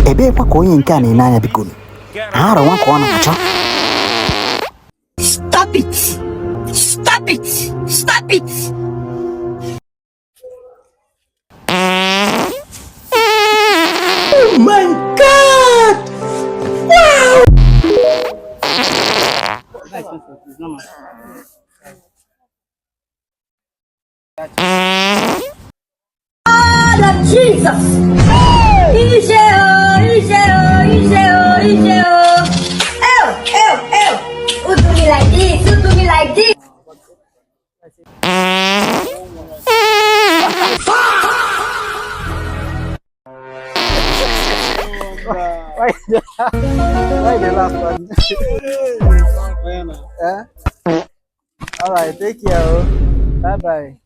Ebe kwa ka onye nke a na-anya biko. Ha arawa ka ọ na-achọ. Stop it! Stop it! Stop it! Oh my God! Wow! God of Jesus! Who do me like this? Who do me like this? Why the last one? All right, take care. Bye bye.